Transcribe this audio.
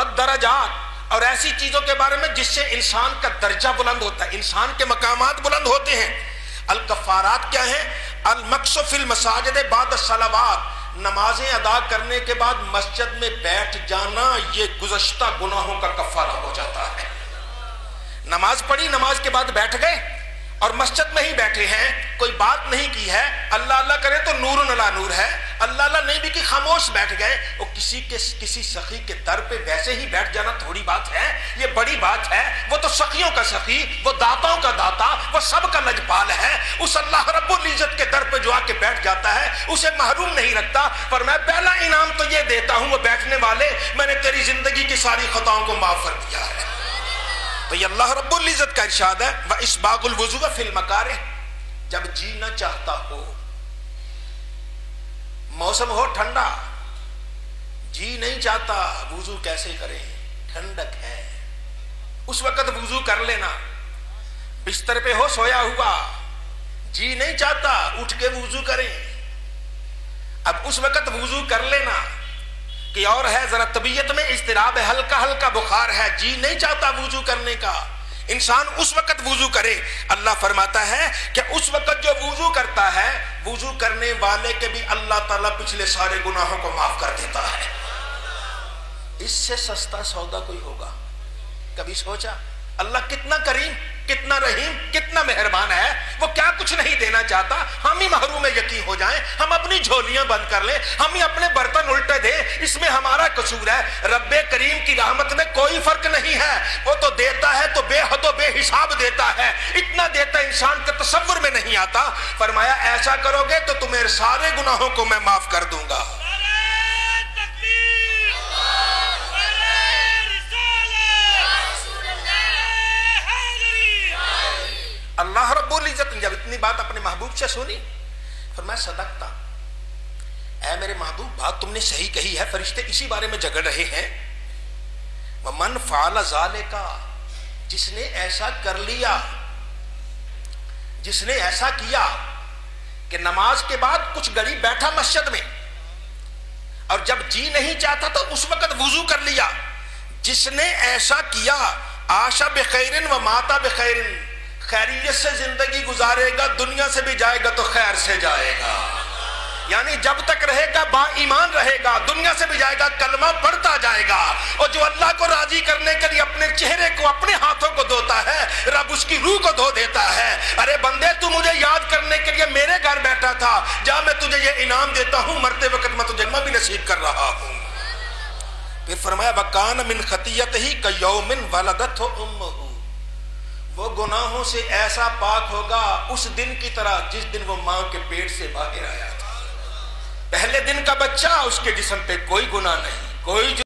والدرجات، اور ایسی چیزوں کے بارے میں جس سے انسان کا درجہ بلند ہوتا ہے، انسان کے مقامات بلند ہوتے ہیں۔ الکفارات کیا ہیں؟ المکث فی المساجد بعد الصلوات، نمازیں ادا کرنے کے بعد مسجد میں بیٹھ جانا یہ گزشتہ گناہوں کا کفارہ ہو جاتا ہے۔ نماز پڑھی، نماز کے بعد بیٹھ گئے اور مسجد میں ہی بیٹھے ہیں، کوئی بات نہیں کی ہے، اللہ اللہ کرے تو نور علی نور ہے، اللہ اللہ نہیں بھی کہ خاموش بیٹھ گئے، وہ کسی سخی کے در پہ ویسے ہی بیٹھ جانا تھوڑی بات ہے، یہ بڑی بات ہے۔ وہ تو سخیوں کا سخی، وہ داتاؤں کا داتا، وہ سب کا لجپال ہے۔ اس اللہ رب العزت کے در پہ جو آ کے بیٹھ جاتا ہے اسے محروم نہیں رکھتا۔ پر میں پہلا انعام تو یہ دیتا ہوں، وہ بیٹھنے والے، میں نے تیری زندگی کی ساری خطاؤں کو معاف کر دیا ہے۔ تو یہ اللہ رب العزت کا ارشاد ہے وَإِسْبَاغُ الْوُضُوءِ فِي الْمَكَارِهِ، جب جی نہ چاہتا ہو، موسم ہو ٹھنڈا، جی نہیں چاہتا وضو کیسے کریں، ٹھنڈک ہے، اس وقت وضو کر لینا۔ بستر پہ ہو سویا ہوا، جی نہیں چاہتا اٹھ کے وضو کریں، اب اس وقت وضو کر لینا۔ کہ اور ہے ذرا طبیعت میں اضطراب ہے، ہلکا ہلکا بخار ہے، جی نہیں چاہتا وضو کرنے کا، انسان اس وقت وضو کرے۔ اللہ فرماتا ہے کہ اس وقت جو وضو کرتا ہے، وضو کرنے والے کے بھی اللہ تعالیٰ پچھلے سارے گناہوں کو معاف کر دیتا ہے۔ اس سے سستا سودا کوئی ہوگا؟ کبھی سوچا؟ اللہ کتنا کریم، کتنا رحیم، کتنا مہربان ہے، وہ کیا کچھ نہیں دینا چاہتا، ہم ہی محروم یقین ہو جائیں، ہم اپنی جھولیاں بند کر لیں، ہم ہی اپنے برتن الٹے دیں، اس میں ہمارا قصور ہے۔ رب کریم کی رحمت میں کوئی فرق نہیں ہے، وہ تو دیتا ہے تو بے حد و بے حساب دیتا ہے، اتنا دیتا انسان کے تصور میں نہیں آتا۔ فرمایا ایسا کرو گے تو تمہیں سارے گناہوں کو میں معاف کر دوں گا۔ اللہ رب العزت نے جب اتنی بات اپنے محبوب سے سنی، فرمایا صدقتا، اے میرے محبوب بات تم نے صحیح کہی ہے، فرشتے اسی بارے میں جھگڑ رہے ہیں۔ وَمَنْ فَعَلَ ذَلِكَ، جس نے ایسا کر لیا، جس نے ایسا کیا کہ نماز کے بعد کچھ گھڑی بیٹھا مسجد میں اور جب جی نہیں چاہتا تو اس وقت وضو کر لیا، جس نے ایسا کیا عاش بخیر و مات بخیر، خیریت سے زندگی گزارے گا، دنیا سے بھی جائے گا تو خیر سے جائے گا، یعنی جب تک رہے گا با ایمان رہے گا، دنیا سے بھی جائے گا کلمہ پڑھتا جائے گا۔ اور جو اللہ کو راضی کرنے کے لیے اپنے چہرے کو، اپنے ہاتھوں کو دھوتا ہے، رب اس کی روح کو دھو دیتا ہے۔ ارے بندے تو مجھے یاد کرنے کے لیے میرے گھر بیٹھا تھا، جا میں تجھے یہ انعام دیتا ہوں، مرتے وقت میں تجھے بھی نصیب کر رہا ہوں۔ پھر فرمایا وَكَانَ مِنْ خَطِيَّتِهِ كَيَوْمٍ وَلَدَتْهُ أُمُّهُ، وہ گناہوں سے ایسا پاک ہوگا اس دن کی طرح جس دن وہ ماں کے پیٹ سے باہر آیا تھا۔ پہلے دن کا بچہ، اس کے جسم پہ کوئی گناہ نہیں، کوئی